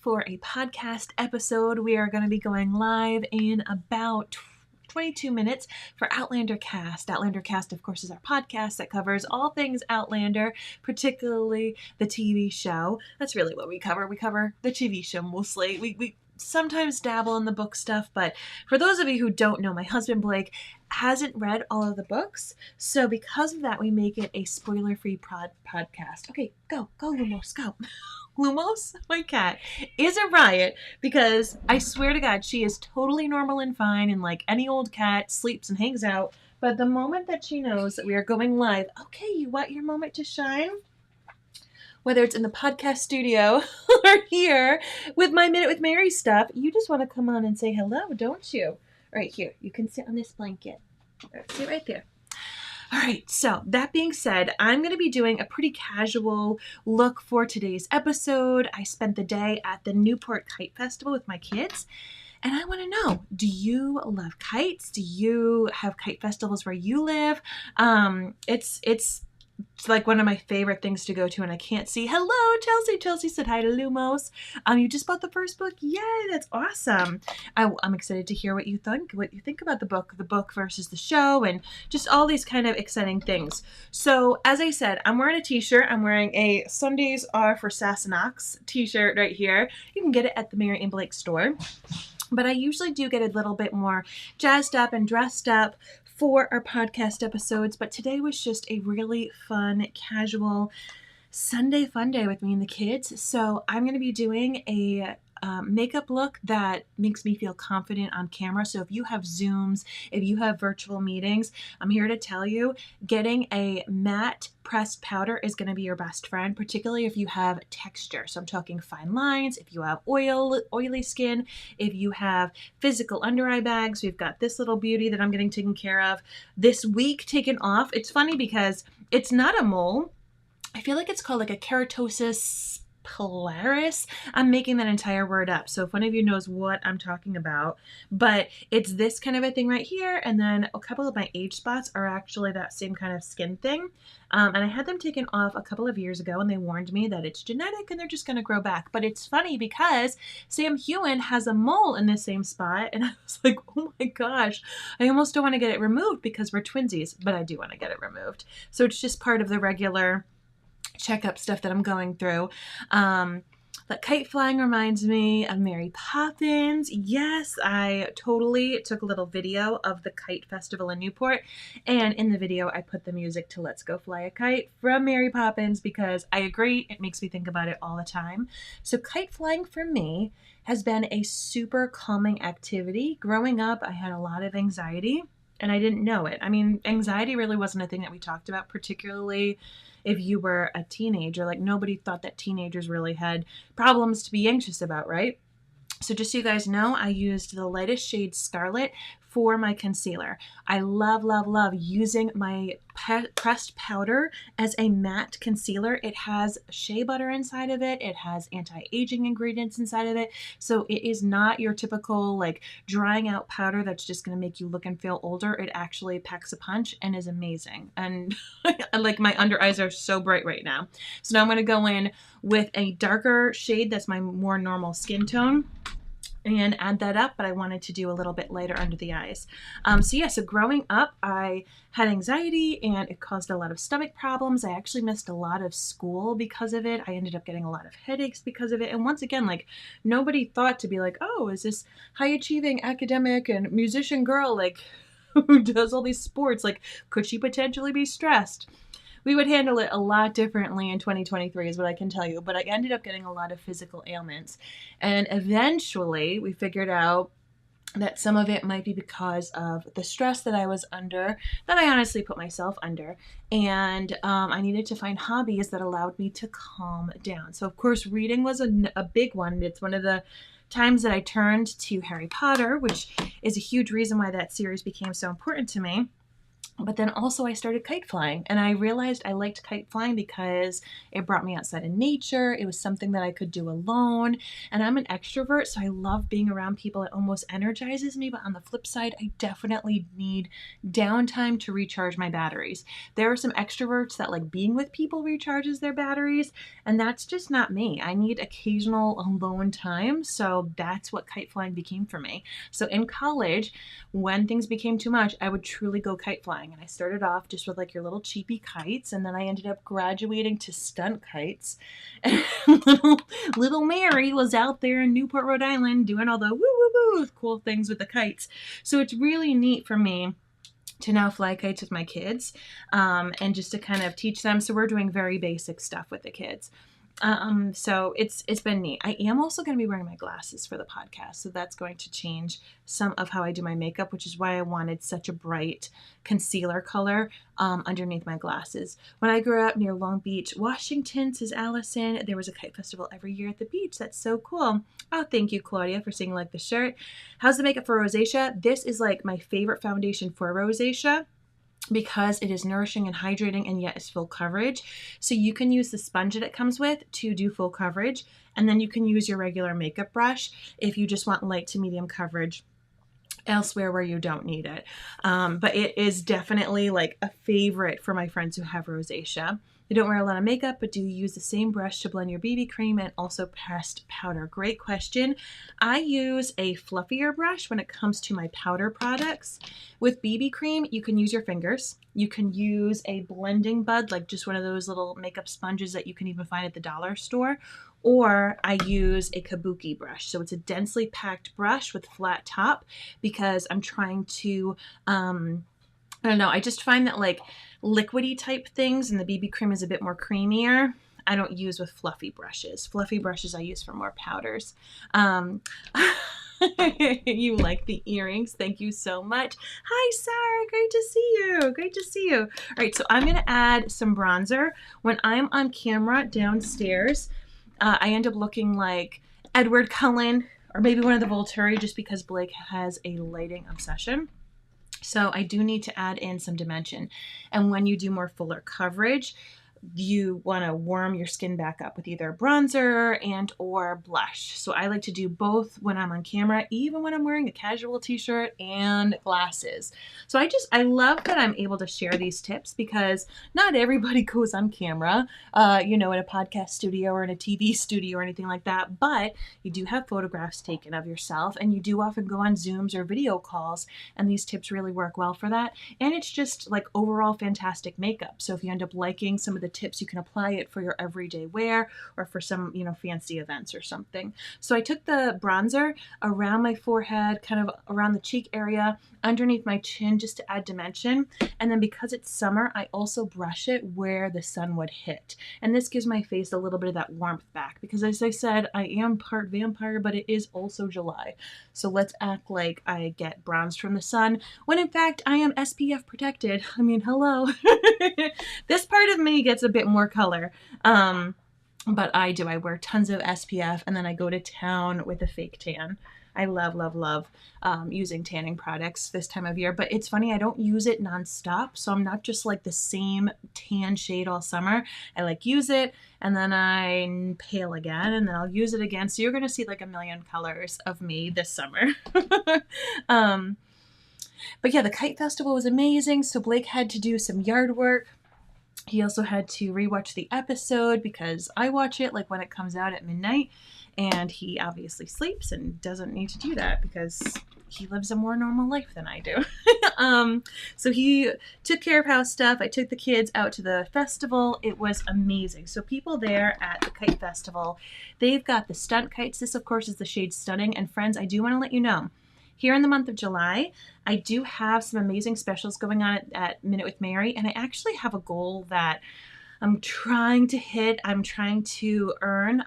For a podcast episode. We are going to be going live in about 22 minutes for OutanderCast. OutanderCast, of course, is our podcast that covers all things Outlander, particularly the TV show. That's really what we cover. We cover the TV show mostly. We sometimes dabble in the book stuff, but for those of you who don't know, my husband Blake hasn't read all of the books, so because of that, we make it a spoiler-free podcast. Okay, go, Lumos, go. Lumos, my cat, is a riot because I swear to God, she is totally normal and fine and like any old cat, sleeps and hangs out. But the moment that she knows that we are going live, okay, you want your moment to shine? Whether it's in the podcast studio or here with my Minute with Mary stuff, you just want to come on and say hello, don't you? Right here, you can sit on this blanket. Sit right there. All right, so that being said, I'm going to be doing a pretty casual look for today's episode. I spent the day at the Newport Kite Festival with my kids, and I want to know, do you love kites? Do you have kite festivals where you live? It's like one of my favorite things to go to, and I can't see. Hello, Chelsea. Chelsea said hi to Lumos. You just bought the first book. Yay, that's awesome. I'm excited to hear what you think about the book versus the show, and just all these kind of exciting things. So, as I said, I'm wearing a t-shirt. I'm wearing a Sundays Are for Sassenachs t-shirt right here. You can get it at the Mary and Blake store. But I usually do get a little bit more jazzed up and dressed up for our podcast episodes, but today was just a really fun, casual Sunday fun day with me and the kids. So I'm going to be doing a makeup look that makes me feel confident on camera. So if you have Zooms, if you have virtual meetings, I'm here to tell you, getting a matte pressed powder is going to be your best friend, particularly if you have texture. So I'm talking fine lines, if you have oily skin, if you have physical under eye bags. We've got this little beauty that I'm getting taken care of this week, taken off. It's funny because it's not a mole. I feel like it's called like a keratosis pilaris. I'm making that entire word up, so if one of you knows what I'm talking about, but it's this kind of a thing right here, and then a couple of my age spots are actually that same kind of skin thing, and I had them taken off a couple of years ago, and they warned me that it's genetic and they're just going to grow back. But it's funny because Sam Hewen has a mole in the same spot, and I was like, oh my gosh, I almost don't want to get it removed because we're twinsies, but I do want to get it removed. So it's just part of the regular checkup stuff that I'm going through. That kite flying reminds me of Mary Poppins. Yes, I totally took a little video of the kite festival in Newport, and in the video I put the music to Let's Go Fly a Kite from Mary Poppins because I agree, it makes me think about it all the time. So kite flying for me has been a super calming activity. Growing up, I had a lot of anxiety and I didn't know it. I mean, anxiety really wasn't a thing that we talked about, particularly if you were a teenager. Like, nobody thought that teenagers really had problems to be anxious about, right? So just so you guys know, I used the lightest shade Scarlet for my concealer. I love, love, love using my pressed powder as a matte concealer. It has shea butter inside of it. It has anti-aging ingredients inside of it. So it is not your typical like drying out powder that's just going to make you look and feel older. It actually packs a punch and is amazing. And like, my under eyes are so bright right now. So now I'm going to go in with a darker shade that's my more normal skin tone and add that up, but I wanted to do a little bit lighter under the eyes. So growing up, I had anxiety and it caused a lot of stomach problems. I actually missed a lot of school because of it. I ended up getting a lot of headaches because of it. And once again, like, nobody thought to be like, oh, is this high achieving academic and musician girl, like, who does all these sports? Like, could she potentially be stressed? We would handle it a lot differently in 2023 is what I can tell you, but I ended up getting a lot of physical ailments. And eventually we figured out that some of it might be because of the stress that I was under, that I honestly put myself under. And I needed to find hobbies that allowed me to calm down. So of course, reading was a big one. It's one of the times that I turned to Harry Potter, which is a huge reason why that series became so important to me. But then also I started kite flying, and I realized I liked kite flying because it brought me outside in nature. It was something that I could do alone, and I'm an extrovert, so I love being around people. It almost energizes me, but on the flip side, I definitely need downtime to recharge my batteries. There are some extroverts that like being with people recharges their batteries, and that's just not me. I need occasional alone time, so that's what kite flying became for me. So in college, when things became too much, I would truly go kite flying. And I started off just with like your little cheapy kites, and then I ended up graduating to stunt kites. And little Mary was out there in Newport, Rhode Island doing all the woo woo woo cool things with the kites. So it's really neat for me to now fly kites with my kids, and just to kind of teach them. So we're doing very basic stuff with the kids. So it's been neat. I am also going to be wearing my glasses for the podcast, so that's going to change some of how I do my makeup, which is why I wanted such a bright concealer color underneath my glasses. When I grew up near Long Beach, Washington, says Allison, there was a kite festival every year at the beach. That's so cool. Oh, thank you, Claudia, for saying like the shirt. How's the makeup for rosacea? This is like my favorite foundation for rosacea, because it is nourishing and hydrating, and yet it's full coverage. So you can use the sponge that it comes with to do full coverage, and then you can use your regular makeup brush if you just want light to medium coverage elsewhere where you don't need it. But it is definitely like a favorite for my friends who have rosacea. You don't wear a lot of makeup, but do you use the same brush to blend your BB cream and also pressed powder? Great question. I use a fluffier brush when it comes to my powder products. With BB cream, you can use your fingers. You can use a blending bud, like just one of those little makeup sponges that you can even find at the dollar store. Or I use a kabuki brush. So it's a densely packed brush with flat top, because I'm trying to, I don't know, I just find that like liquidy type things, and the BB cream is a bit more creamier, I don't use with fluffy brushes. Fluffy brushes I use for more powders. You like the earrings. Thank you so much. Hi, Sarah. Great to see you. Great to see you. All right, so I'm going to add some bronzer. When I'm on camera downstairs, I end up looking like Edward Cullen or maybe one of the Volturi, just because Blake has a lighting obsession. So I do need to add in some dimension. And when you do more fuller coverage, you want to warm your skin back up with either bronzer and or blush. So I like to do both when I'm on camera, even when I'm wearing a casual t-shirt and glasses. So I love that I'm able to share these tips, because not everybody goes on camera, in a podcast studio or in a TV studio or anything like that, but you do have photographs taken of yourself, and you do often go on Zooms or video calls, and these tips really work well for that. And it's just like overall fantastic makeup. So if you end up liking some of the tips, you can apply it for your everyday wear or for some, fancy events or something. So I took the bronzer around my forehead, kind of around the cheek area, underneath my chin, just to add dimension. And then because it's summer, I also brush it where the sun would hit. And this gives my face a little bit of that warmth back, because as I said, I am part vampire, but it is also July. So let's act like I get bronzed from the sun, when in fact I am SPF protected. I mean, hello. This part of me gets a bit more color. But I wear tons of SPF, and then I go to town with a fake tan. I love, love, love using tanning products this time of year. But it's funny, I don't use it nonstop. So I'm not just like the same tan shade all summer. I like use it, and then I pale again, and then I'll use it again. So you're going to see like a million colors of me this summer. But yeah, the Kite Festival was amazing. So Blake had to do some yard work. He also had to rewatch the episode, because I watch it like when it comes out at midnight, and he obviously sleeps and doesn't need to do that because he lives a more normal life than I do. So he took care of house stuff. I took the kids out to the festival. It was amazing. So people there at the Kite Festival, they've got the stunt kites. This, of course, is the shade Stunning. And friends, I do want to let you know, here in the month of July, I do have some amazing specials going on at Minute with Mary, and I actually have a goal that I'm trying to hit. I'm trying to earn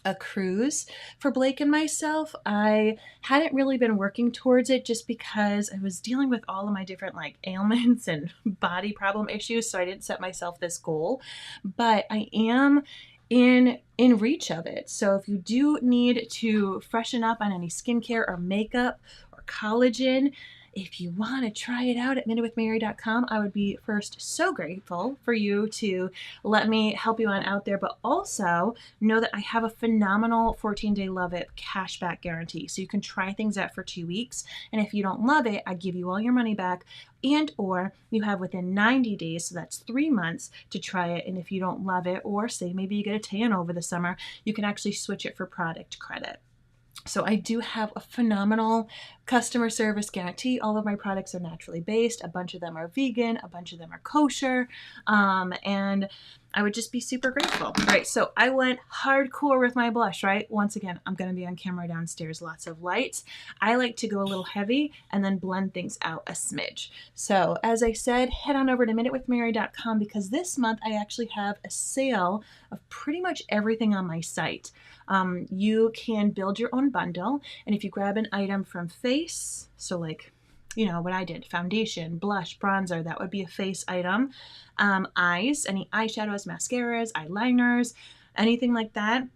a cruise for Blake and myself. I hadn't really been working towards it just because I was dealing with all of my different like ailments and body problem issues, so I didn't set myself this goal, but I am in reach of it. So if you do need to freshen up on any skincare or makeup or collagen, if you want to try it out at minutewithmary.com, I would be first so grateful for you to let me help you on out there, but also know that I have a phenomenal 14-day love it cashback guarantee. So you can try things out for 2 weeks. And if you don't love it, I give you all your money back, and or you have within 90 days, so that's 3 months, to try it. And if you don't love it, or say maybe you get a tan over the summer, you can actually switch it for product credit. So I do have a phenomenal customer service guarantee. All of my products are naturally based. A bunch of them are vegan. A bunch of them are kosher. And I would just be super grateful. All right, so I went hardcore with my blush, right? Once again, I'm going to be on camera downstairs, lots of lights. I like to go a little heavy and then blend things out a smidge. So as I said, head on over to minutewithmary.com because this month I actually have a sale of pretty much everything on my site. You can build your own bundle, and if you grab an item from face, so like, you know, what I did, foundation, blush, bronzer, that would be a face item. Eyes, any eyeshadows, mascaras, eyeliners, anything like that.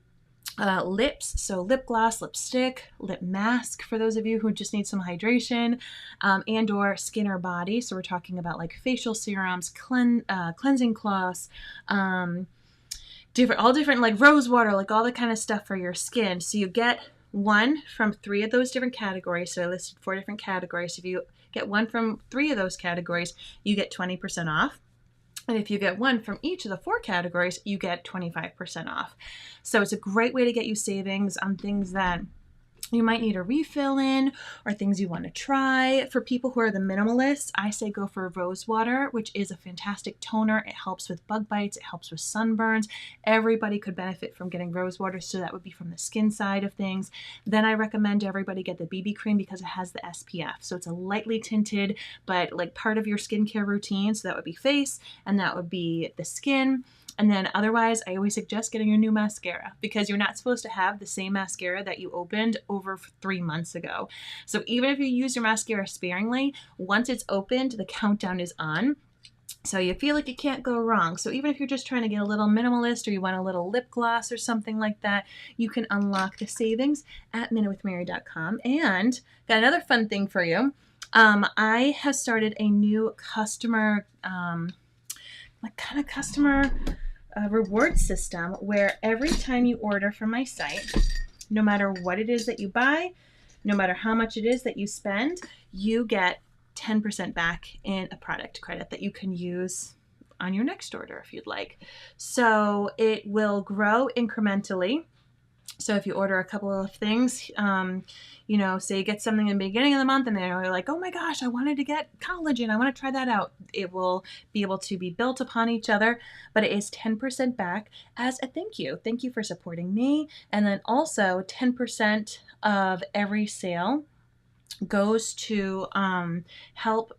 Lips, so lip gloss, lipstick, lip mask for those of you who just need some hydration, and or skin or body. So we're talking about like facial serums, cleansing cloths, all different like rose water, like all the kind of stuff for your skin. So you get one from 3 of those different categories. So I listed 4 different categories. If you get one from 3 of those categories, you get 20% off. And if you get one from each of the 4 categories, you get 25% off. So it's a great way to get you savings on things that you might need a refill in or things you want to try. For people who are the minimalists, I say go for rose water, which is a fantastic toner. It helps with bug bites. It helps with sunburns. Everybody could benefit from getting rose water, so that would be from the skin side of things. Then I recommend everybody get the BB cream because it has the SPF. So it's a lightly tinted, but like part of your skincare routine. So that would be face and that would be the skin. And then otherwise, I always suggest getting a new mascara because you're not supposed to have the same mascara that you opened over 3 months ago. So even if you use your mascara sparingly, once it's opened, the countdown is on. So you feel like you can't go wrong. So even if you're just trying to get a little minimalist or you want a little lip gloss or something like that, you can unlock the savings at minutewithmary.com. And got another fun thing for you. I have started a new customer reward system where every time you order from my site, no matter what it is that you buy, no matter how much it is that you spend, you get 10% back in a product credit that you can use on your next order if you'd like. So it will grow incrementally. So if you order a couple of things, you know, say you get something in the beginning of the month and then you're like, oh my gosh, I wanted to get collagen. I want to try that out. It will be able to be built upon each other, but it is 10% back as a thank you. Thank you for supporting me. And then also 10% of every sale goes to help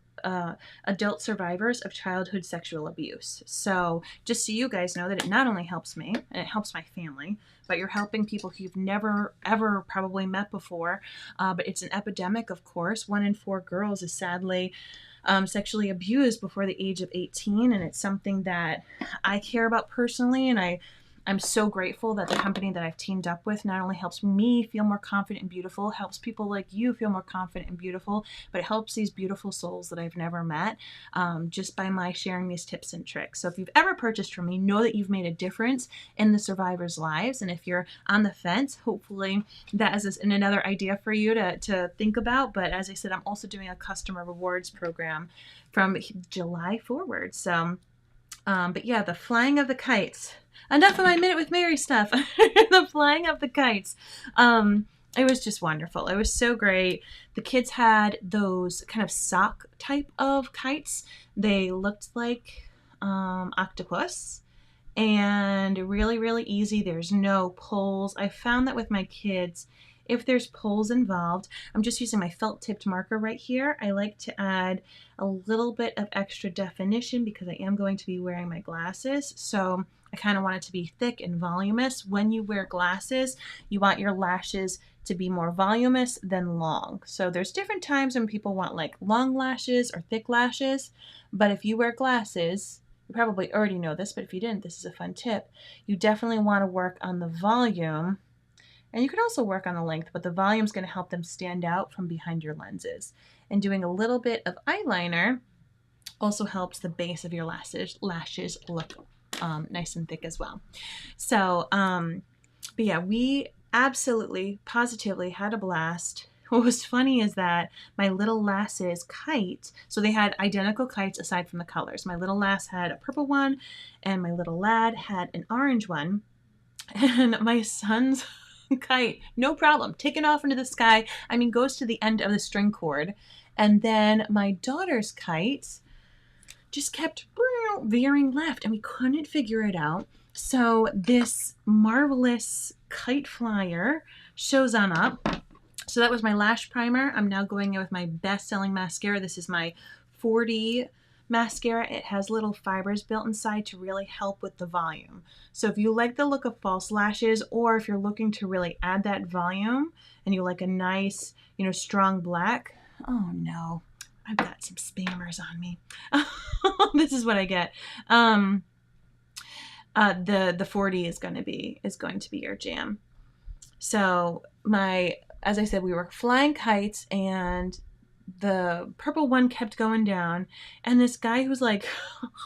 adult survivors of childhood sexual abuse. So just so you guys know that it not only helps me and it helps my family, but you're helping people who you've never ever probably met before. But it's an epidemic, of course. 1 in 4 girls is sadly sexually abused before the age of 18, and it's something that I care about personally, and I'm so grateful that the company that I've teamed up with not only helps me feel more confident and beautiful, helps people like you feel more confident and beautiful, but it helps these beautiful souls that I've never met just by my sharing these tips and tricks. So if you've ever purchased from me, know that you've made a difference in the survivors' lives. And if you're on the fence, hopefully that is another idea for you to think about. But as I said, I'm also doing a customer rewards program from July forward. So, but yeah, the flying of the kites. Enough of my Minute with Mary stuff. The flying of the kites. It was just wonderful. It was so great. The kids had those kind of sock type of kites. They looked like octopus and really, really easy. There's no pulls. I found that with my kids, if there's pulls involved, I'm just using my felt tipped marker right here. I like to add a little bit of extra definition because I am going to be wearing my glasses. So I kind of want it to be thick and voluminous. When you wear glasses, you want your lashes to be more voluminous than long. So there's different times when people want like long lashes or thick lashes. But if you wear glasses, you probably already know this, but if you didn't, this is a fun tip. You definitely want to work on the volume And you can also work on the length, but the volume is going to help them stand out from behind your lenses. And doing a little bit of eyeliner also helps the base of your lashes look nice and thick as well. So, but yeah, we absolutely, positively had a blast. What was funny is that my little lass's kite, so they had identical kites aside from the colors. My little lass had a purple one, and my little lad had an orange one. And my son's kite, no problem, taken off into the sky. I mean, goes to the end of the string cord. And then my daughter's kite just kept veering left, and we couldn't figure it out. So this marvelous kite flyer shows on up. So that was my lash primer. I'm now going in with my best-selling mascara. This is my 4D mascara. It has little fibers built inside to really help with the volume. So if you like the look of false lashes, or if you're looking to really add that volume and you like a nice, strong black, oh no, I've got some spammers on me. This is what I get. The 4D is going to be your jam. So as I said, we were flying kites, and the purple one kept going down, and this guy who's like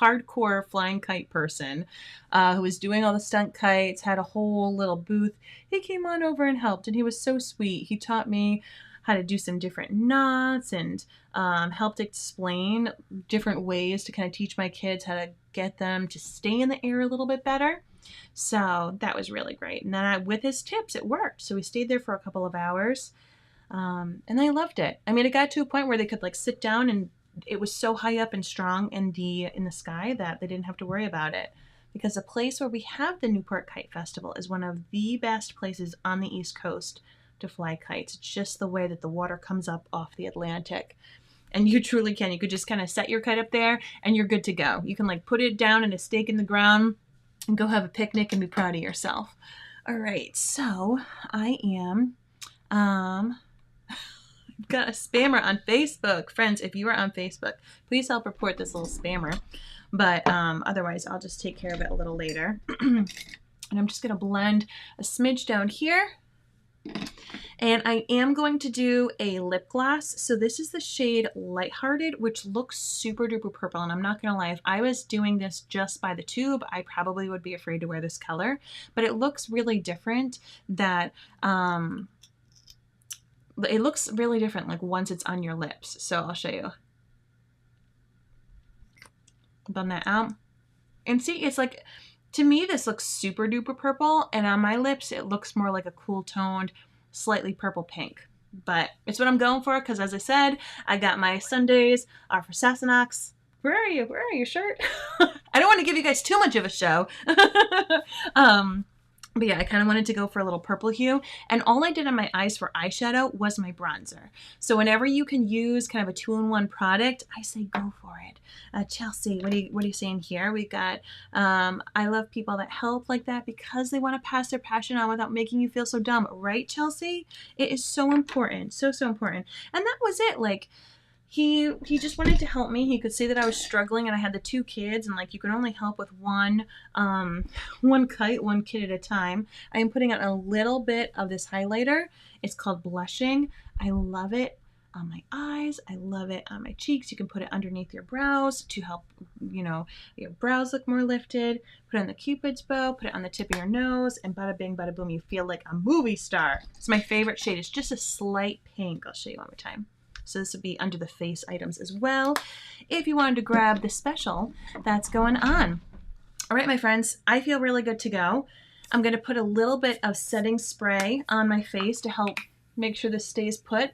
hardcore flying kite person, who was doing all the stunt kites, had a whole little booth. He came on over and helped, and he was so sweet. He taught me how to do some different knots, and helped explain different ways to kind of teach my kids how to get them to stay in the air a little bit better. So that was really great. And then with his tips, it worked. So we stayed there for a couple of hours, and I loved it. I mean, it got to a point where they could like sit down, and it was so high up and strong in the sky that they didn't have to worry about it. Because the place where we have the Newport Kite Festival is one of the best places on the East Coast to fly kites. It's just the way that the water comes up off the Atlantic. And you truly can. You could just kind of set your kite up there, and you're good to go. You can like put it down in a stake in the ground and go have a picnic and be proud of yourself. All right, so I am, I've got a spammer on Facebook. Friends, if you are on Facebook, please help report this little spammer. But otherwise, I'll just take care of it a little later. And I'm just going to blend a smidge down here. And I am going to do a lip gloss. So this is the shade Lighthearted, which looks super duper purple. And I'm not going to lie, if I was doing this just by the tube, I probably would be afraid to wear this color. But it looks really different that, it looks really different like once it's on your lips. So I'll show you. Blend that out. And see, it's like, to me, this looks super duper purple. And on my lips, it looks more like a cool toned, slightly purple pink. But it's what I'm going for, because as I said, I got my Sundays are for Sassenachs. Where are you? Where are you, shirt? I don't want to give you guys too much of a show. But yeah, I kind of wanted to go for a little purple hue. And all I did on my eyes for eyeshadow was my bronzer. So whenever you can use kind of a 2-in-1 product, I say go for it. Chelsea, what are you saying here? We got, I love people that help like that because they want to pass their passion on without making you feel so dumb. Right, Chelsea? It is so important. So, so important. And that was it. Like, he just wanted to help me. He could see that I was struggling, and I had the 2 kids, and like you can only help with one kid at a time. I am putting on a little bit of this highlighter. It's called Blushing. I love it on my eyes. I love it on my cheeks. You can put it underneath your brows to help, your brows look more lifted. Put it on the Cupid's bow, put it on the tip of your nose, and bada bing, bada boom, you feel like a movie star. It's my favorite shade. It's just a slight pink. I'll show you one more time. So this would be under the face items as well, if you wanted to grab the special that's going on. All right, my friends, I feel really good to go. I'm going to put a little bit of setting spray on my face to help make sure this stays put.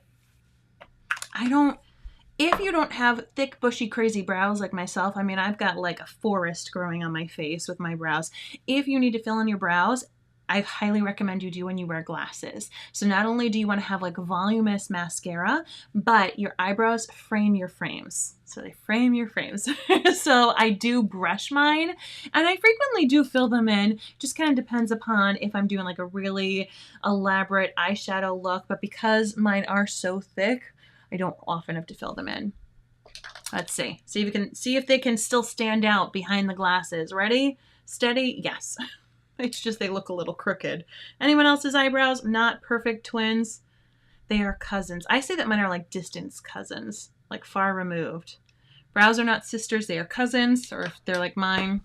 If you don't have thick, bushy, crazy brows like myself, I mean, I've got like a forest growing on my face with my brows. If you need to fill in your brows, I highly recommend you do when you wear glasses. So not only do you want to have like voluminous mascara, but your eyebrows frame your frames. So they frame your frames. So I do brush mine, and I frequently do fill them in. Just kind of depends upon if I'm doing like a really elaborate eyeshadow look, but because mine are so thick, I don't often have to fill them in. Let's see. See if they can still stand out behind the glasses. Ready? Steady? Yes. It's just they look a little crooked. Anyone else's eyebrows? Not perfect twins. They are cousins. I say that mine are like distant cousins, like far removed. Brows are not sisters, they are cousins, or if they're like mine,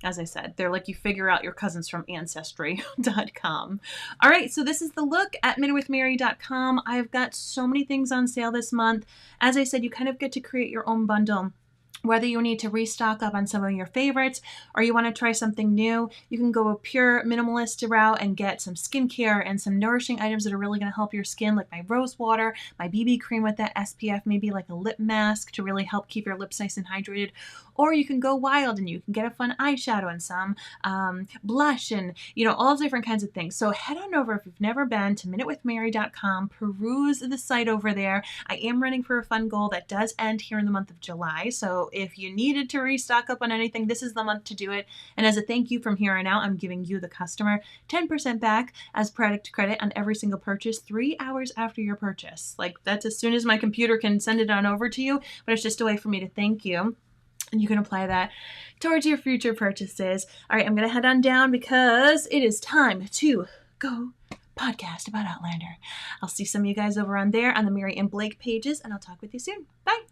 as I said, they're like you figure out your cousins from Ancestry.com. All right, so this is the look at midwithmary.com. I've got so many things on sale this month. As I said, you kind of get to create your own bundle. Whether you need to restock up on some of your favorites or you want to try something new, you can go a pure minimalist route and get some skincare and some nourishing items that are really going to help your skin, like my rose water, my BB cream with that SPF, maybe like a lip mask to really help keep your lips nice and hydrated. Or you can go wild and you can get a fun eyeshadow and some blush and, all different kinds of things. So head on over if you've never been to minutewithmary.com, peruse the site over there. I am running for a fun goal that does end here in the month of July. So if you needed to restock up on anything, this is the month to do it. And as a thank you from here on out, I'm giving you, the customer, 10% back as product credit on every single purchase 3 hours after your purchase. Like, that's as soon as my computer can send it on over to you, but it's just a way for me to thank you. And you can apply that towards your future purchases. All right, I'm going to head on down because it is time to go podcast about Outlander. I'll see some of you guys over on there on the Mary and Blake pages, and I'll talk with you soon. Bye.